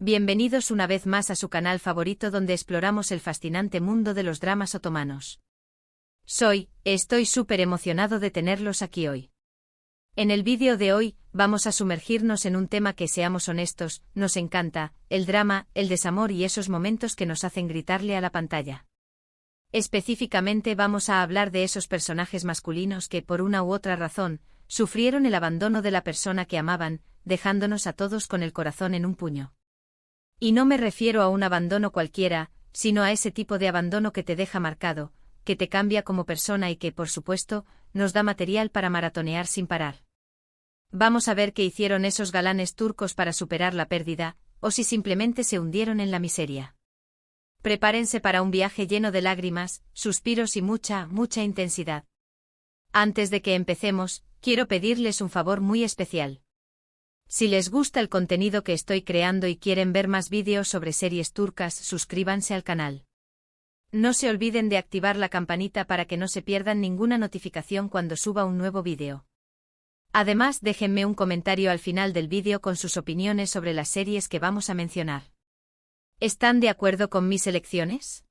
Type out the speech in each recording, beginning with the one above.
Bienvenidos una vez más a su canal favorito donde exploramos el fascinante mundo de los dramas otomanos. Estoy súper emocionado de tenerlos aquí hoy. En el vídeo de hoy, vamos a sumergirnos en un tema que, seamos honestos, nos encanta: el drama, el desamor y esos momentos que nos hacen gritarle a la pantalla. Específicamente vamos a hablar de esos personajes masculinos que, por una u otra razón, sufrieron el abandono de la persona que amaban, dejándonos a todos con el corazón en un puño. Y no me refiero a un abandono cualquiera, sino a ese tipo de abandono que te deja marcado, que te cambia como persona y que, por supuesto, nos da material para maratonear sin parar. Vamos a ver qué hicieron esos galanes turcos para superar la pérdida, o si simplemente se hundieron en la miseria. Prepárense para un viaje lleno de lágrimas, suspiros y mucha intensidad. Antes de que empecemos, quiero pedirles un favor muy especial. Si les gusta el contenido que estoy creando y quieren ver más vídeos sobre series turcas, suscríbanse al canal. No se olviden de activar la campanita para que no se pierdan ninguna notificación cuando suba un nuevo vídeo. Además, déjenme un comentario al final del vídeo con sus opiniones sobre las series que vamos a mencionar. ¿Están de acuerdo con mis elecciones?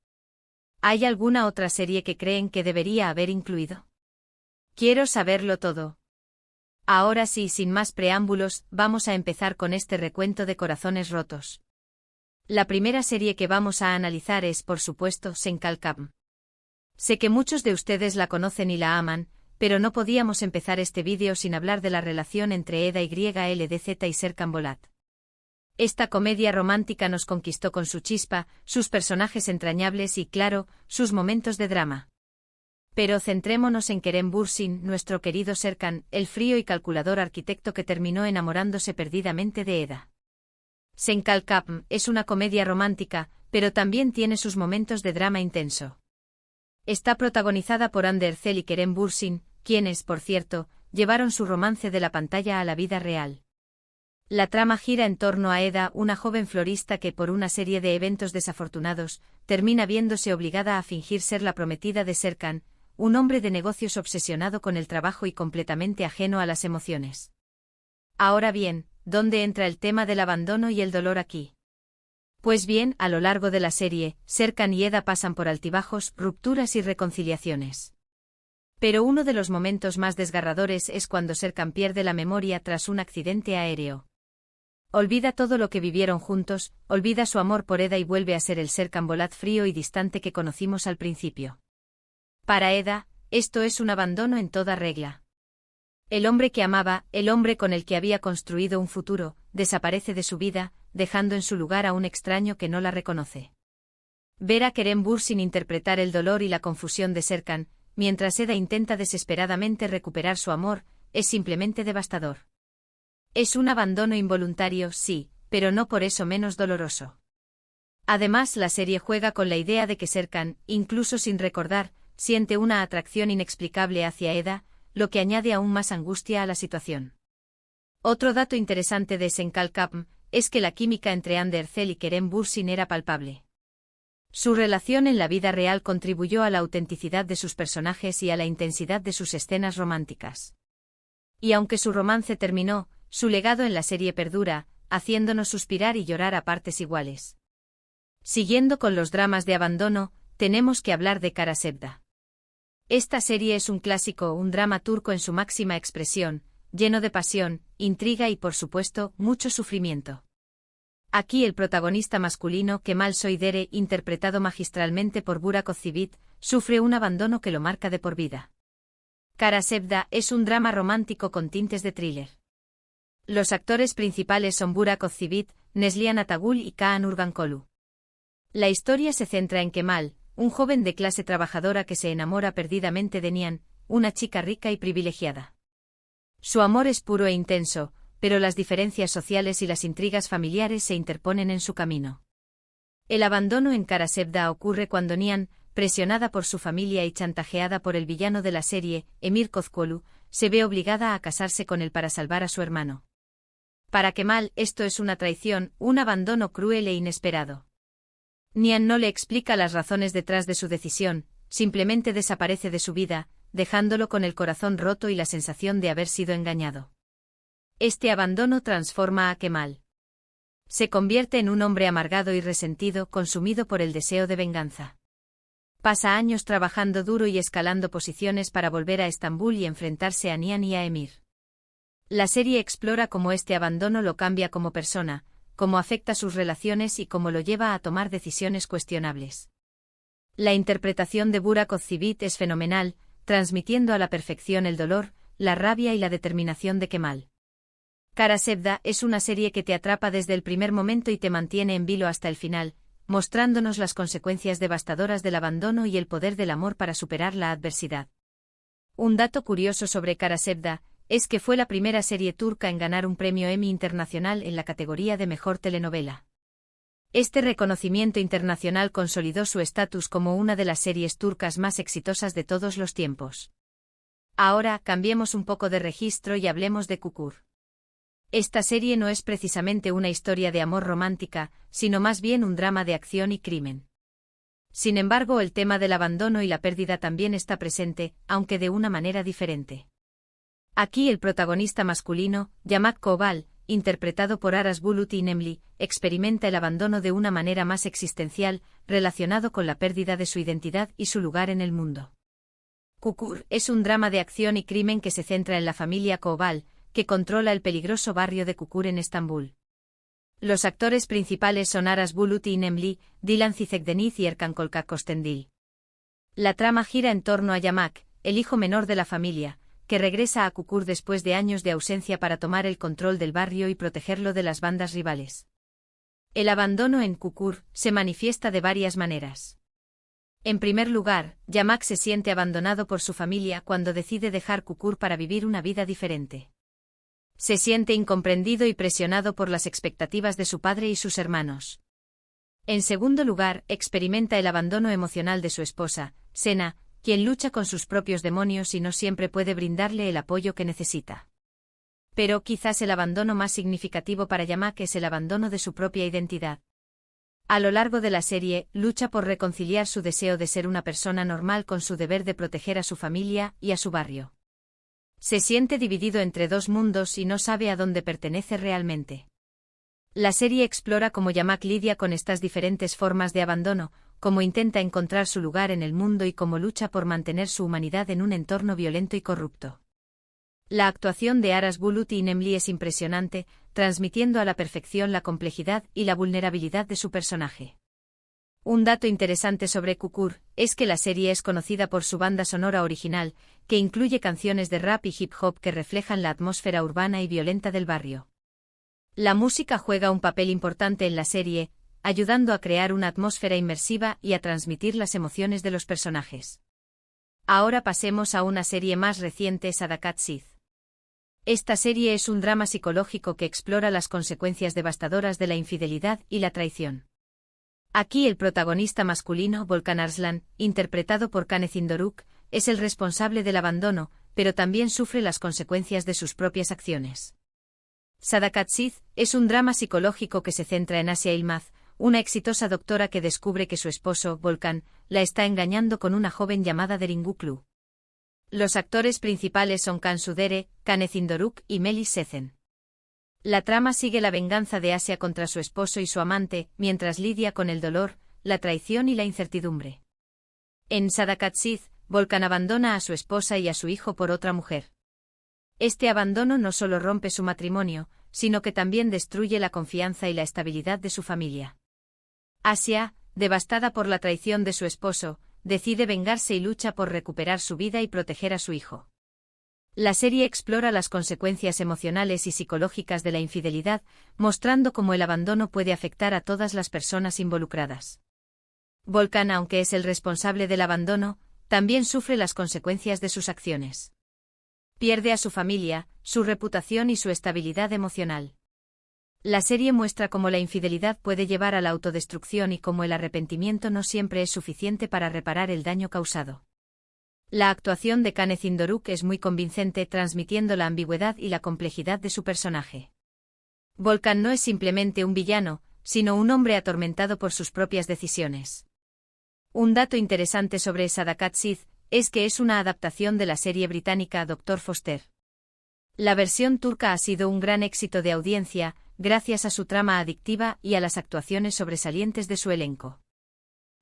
¿Hay alguna otra serie que creen que debería haber incluido? Quiero saberlo todo. Ahora sí, sin más preámbulos, vamos a empezar con este recuento de corazones rotos. La primera serie que vamos a analizar es, por supuesto, Senkalkam. Sé que muchos de ustedes la conocen y la aman, pero no podíamos empezar este vídeo sin hablar de la relación entre Eda YLDZ y Serkan Bolat. Esta comedia romántica nos conquistó con su chispa, sus personajes entrañables y, claro, sus momentos de drama. Pero centrémonos en Kerem Bürsin, nuestro querido Serkan, el frío y calculador arquitecto que terminó enamorándose perdidamente de Eda. Senkalkam es una comedia romántica, pero también tiene sus momentos de drama intenso. Está protagonizada por Hande Erçel y Kerem Bürsin, quienes, por cierto, llevaron su romance de la pantalla a la vida real. La trama gira en torno a Eda, una joven florista que, por una serie de eventos desafortunados, termina viéndose obligada a fingir ser la prometida de Serkan, un hombre de negocios obsesionado con el trabajo y completamente ajeno a las emociones. Ahora bien, ¿dónde entra el tema del abandono y el dolor aquí? Pues bien, a lo largo de la serie, Serkan y Eda pasan por altibajos, rupturas y reconciliaciones. Pero uno de los momentos más desgarradores es cuando Serkan pierde la memoria tras un accidente aéreo. Olvida todo lo que vivieron juntos, olvida su amor por Eda y vuelve a ser el Serkan Bolat frío y distante que conocimos al principio. Para Eda, esto es un abandono en toda regla. El hombre que amaba, el hombre con el que había construido un futuro, desaparece de su vida, dejando en su lugar a un extraño que no la reconoce. Ver a Kerem Bürsin interpretar el dolor y la confusión de Serkan, mientras Eda intenta desesperadamente recuperar su amor, es simplemente devastador. Es un abandono involuntario, sí, pero no por eso menos doloroso. Además, la serie juega con la idea de que Serkan, incluso sin recordar, siente una atracción inexplicable hacia Eda, lo que añade aún más angustia a la situación. Otro dato interesante de Senkalkam es que la química entre Hande Erçel y Kerem Bürsin era palpable. Su relación en la vida real contribuyó a la autenticidad de sus personajes y a la intensidad de sus escenas románticas. Y aunque su romance terminó, su legado en la serie perdura, haciéndonos suspirar y llorar a partes iguales. Siguiendo con los dramas de abandono, tenemos que hablar de Kara Sevda. Esta serie es un clásico, un drama turco en su máxima expresión, lleno de pasión, intriga y, por supuesto, mucho sufrimiento. Aquí el protagonista masculino, Kemal Soydere, interpretado magistralmente por Burak Özçivit, sufre un abandono que lo marca de por vida. Kara Sevda es un drama romántico con tintes de thriller. Los actores principales son Burak Özçivit, Neslihan Atagul y Kaan Urgankolu. La historia se centra en Kemal, un joven de clase trabajadora que se enamora perdidamente de Nihan, una chica rica y privilegiada. Su amor es puro e intenso, pero las diferencias sociales y las intrigas familiares se interponen en su camino. El abandono en Kara Sevda ocurre cuando Nihan, presionada por su familia y chantajeada por el villano de la serie, Emir Kozcuoğlu, se ve obligada a casarse con él para salvar a su hermano. Para Kemal, esto es una traición, un abandono cruel e inesperado. Nihan no le explica las razones detrás de su decisión, simplemente desaparece de su vida, dejándolo con el corazón roto y la sensación de haber sido engañado. Este abandono transforma a Kemal. Se convierte en un hombre amargado y resentido, consumido por el deseo de venganza. Pasa años trabajando duro y escalando posiciones para volver a Estambul y enfrentarse a Nihan y a Emir. La serie explora cómo este abandono lo cambia como persona, cómo afecta sus relaciones y cómo lo lleva a tomar decisiones cuestionables. La interpretación de Burak Özçivit es fenomenal, transmitiendo a la perfección el dolor, la rabia y la determinación de Kemal. Kara Sevda es una serie que te atrapa desde el primer momento y te mantiene en vilo hasta el final, mostrándonos las consecuencias devastadoras del abandono y el poder del amor para superar la adversidad. Un dato curioso sobre Kara Sevda es que fue la primera serie turca en ganar un premio Emmy internacional en la categoría de mejor telenovela. Este reconocimiento internacional consolidó su estatus como una de las series turcas más exitosas de todos los tiempos. Ahora, cambiemos un poco de registro y hablemos de Kukur. Esta serie no es precisamente una historia de amor romántica, sino más bien un drama de acción y crimen. Sin embargo, el tema del abandono y la pérdida también está presente, aunque de una manera diferente. Aquí el protagonista masculino, Yamak Koval, interpretado por Aras Bulut İynemli, experimenta el abandono de una manera más existencial, relacionado con la pérdida de su identidad y su lugar en el mundo. Kukur es un drama de acción y crimen que se centra en la familia Koval, que controla el peligroso barrio de Kukur en Estambul. Los actores principales son Aras Bulut İynemli, Dilan Cizekdeniz y Erkan Kolkak Kostendil. La trama gira en torno a Yamak, el hijo menor de la familia, que regresa a Kukur después de años de ausencia para tomar el control del barrio y protegerlo de las bandas rivales. El abandono en Kukur se manifiesta de varias maneras. En primer lugar, Yamak se siente abandonado por su familia cuando decide dejar Kukur para vivir una vida diferente. Se siente incomprendido y presionado por las expectativas de su padre y sus hermanos. En segundo lugar, experimenta el abandono emocional de su esposa, Sena, quien lucha con sus propios demonios y no siempre puede brindarle el apoyo que necesita. Pero quizás el abandono más significativo para Yamak es el abandono de su propia identidad. A lo largo de la serie, lucha por reconciliar su deseo de ser una persona normal con su deber de proteger a su familia y a su barrio. Se siente dividido entre dos mundos y no sabe a dónde pertenece realmente. La serie explora cómo Yamak lidia con estas diferentes formas de abandono, cómo intenta encontrar su lugar en el mundo y cómo lucha por mantener su humanidad en un entorno violento y corrupto. La actuación de Aras Bulut İynemli es impresionante, transmitiendo a la perfección la complejidad y la vulnerabilidad de su personaje. Un dato interesante sobre Kukur es que la serie es conocida por su banda sonora original, que incluye canciones de rap y hip hop que reflejan la atmósfera urbana y violenta del barrio. La música juega un papel importante en la serie, ayudando a crear una atmósfera inmersiva y a transmitir las emociones de los personajes. Ahora pasemos a una serie más reciente, Sadakat Siz. Esta serie es un drama psicológico que explora las consecuencias devastadoras de la infidelidad y la traición. Aquí el protagonista masculino, Volkan Arslan, interpretado por Canezin Doruk, es el responsable del abandono, pero también sufre las consecuencias de sus propias acciones. Sadakat Siz es un drama psicológico que se centra en Asia Yılmaz, una exitosa doctora que descubre que su esposo, Volkan, la está engañando con una joven llamada Derinçgü. Los actores principales son Cansu Dere, Canezin Doruk y Melis Sezen. La trama sigue la venganza de Asia contra su esposo y su amante, mientras lidia con el dolor, la traición y la incertidumbre. En Sadakat Siz, Volkan abandona a su esposa y a su hijo por otra mujer. Este abandono no solo rompe su matrimonio, sino que también destruye la confianza y la estabilidad de su familia. Asia, devastada por la traición de su esposo, decide vengarse y lucha por recuperar su vida y proteger a su hijo. La serie explora las consecuencias emocionales y psicológicas de la infidelidad, mostrando cómo el abandono puede afectar a todas las personas involucradas. Volkan, aunque es el responsable del abandono, también sufre las consecuencias de sus acciones. Pierde a su familia, su reputación y su estabilidad emocional. La serie muestra cómo la infidelidad puede llevar a la autodestrucción y cómo el arrepentimiento no siempre es suficiente para reparar el daño causado. La actuación de Canezin Doruk es muy convincente, transmitiendo la ambigüedad y la complejidad de su personaje. Volkan no es simplemente un villano, sino un hombre atormentado por sus propias decisiones. Un dato interesante sobre Sadakat Siz es que es una adaptación de la serie británica Dr. Foster. La versión turca ha sido un gran éxito de audiencia, gracias a su trama adictiva y a las actuaciones sobresalientes de su elenco.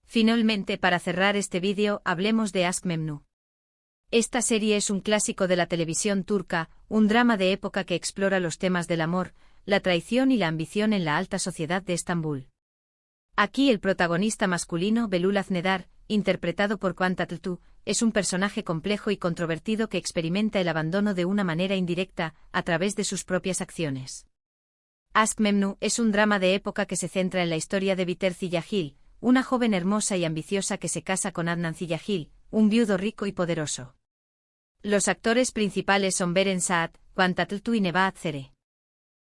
Finalmente, para cerrar este vídeo, hablemos de Aşk Memnu. Esta serie es un clásico de la televisión turca, un drama de época que explora los temas del amor, la traición y la ambición en la alta sociedad de Estambul. Aquí el protagonista masculino, Belul Aznedar, interpretado por Kıvanç Tatlıtuğ, es un personaje complejo y controvertido que experimenta el abandono de una manera indirecta, a través de sus propias acciones. Aşk Memnu es un drama de época que se centra en la historia de Biter Ziyagil, una joven hermosa y ambiciosa que se casa con Adnan Ziyagil, un viudo rico y poderoso. Los actores principales son Beren Saat, Kıvanç Tatlıtuğ y Nebahat Zere.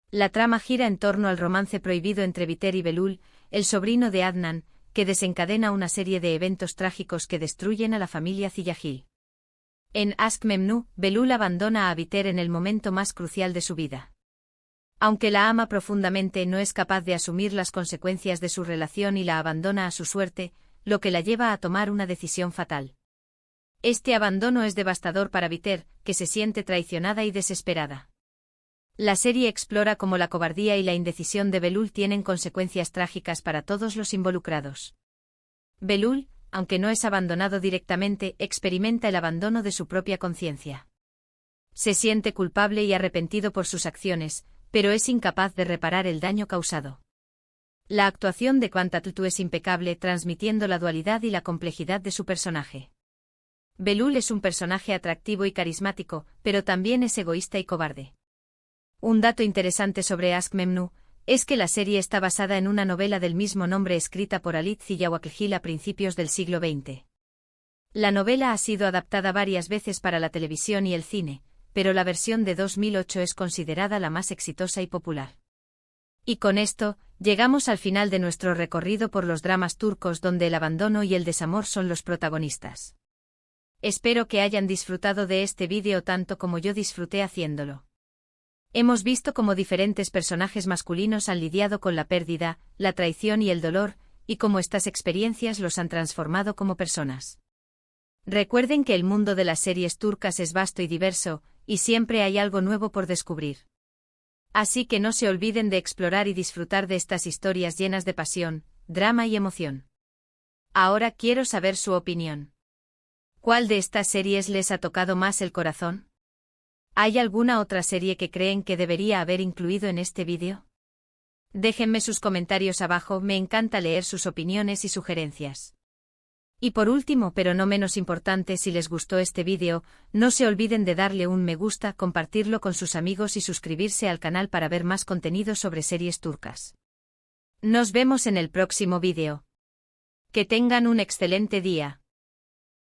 La trama gira en torno al romance prohibido entre Biter y Belul, el sobrino de Adnan, que desencadena una serie de eventos trágicos que destruyen a la familia Ziyagil. En Aşk Memnu, Belul abandona a Biter en el momento más crucial de su vida. Aunque la ama profundamente, no es capaz de asumir las consecuencias de su relación y la abandona a su suerte, lo que la lleva a tomar una decisión fatal. Este abandono es devastador para Biter, que se siente traicionada y desesperada. La serie explora cómo la cobardía y la indecisión de Belul tienen consecuencias trágicas para todos los involucrados. Belul, aunque no es abandonado directamente, experimenta el abandono de su propia conciencia. Se siente culpable y arrepentido por sus acciones, pero es incapaz de reparar el daño causado. La actuación de Kıvanç Tatlıtuğ es impecable, transmitiendo la dualidad y la complejidad de su personaje. Belul es un personaje atractivo y carismático, pero también es egoísta y cobarde. Un dato interesante sobre Aşk Memnu es que la serie está basada en una novela del mismo nombre escrita por Halit Ziyawaklgil a principios del siglo XX. La novela ha sido adaptada varias veces para la televisión y el cine, pero la versión de 2008 es considerada la más exitosa y popular. Y con esto, llegamos al final de nuestro recorrido por los dramas turcos donde el abandono y el desamor son los protagonistas. Espero que hayan disfrutado de este vídeo tanto como yo disfruté haciéndolo. Hemos visto cómo diferentes personajes masculinos han lidiado con la pérdida, la traición y el dolor, y cómo estas experiencias los han transformado como personas. Recuerden que el mundo de las series turcas es vasto y diverso, y siempre hay algo nuevo por descubrir. Así que no se olviden de explorar y disfrutar de estas historias llenas de pasión, drama y emoción. Ahora quiero saber su opinión. ¿Cuál de estas series les ha tocado más el corazón? ¿Hay alguna otra serie que creen que debería haber incluido en este vídeo? Déjenme sus comentarios abajo, me encanta leer sus opiniones y sugerencias. Y por último, pero no menos importante, si les gustó este vídeo, no se olviden de darle un me gusta, compartirlo con sus amigos y suscribirse al canal para ver más contenido sobre series turcas. Nos vemos en el próximo vídeo. Que tengan un excelente día.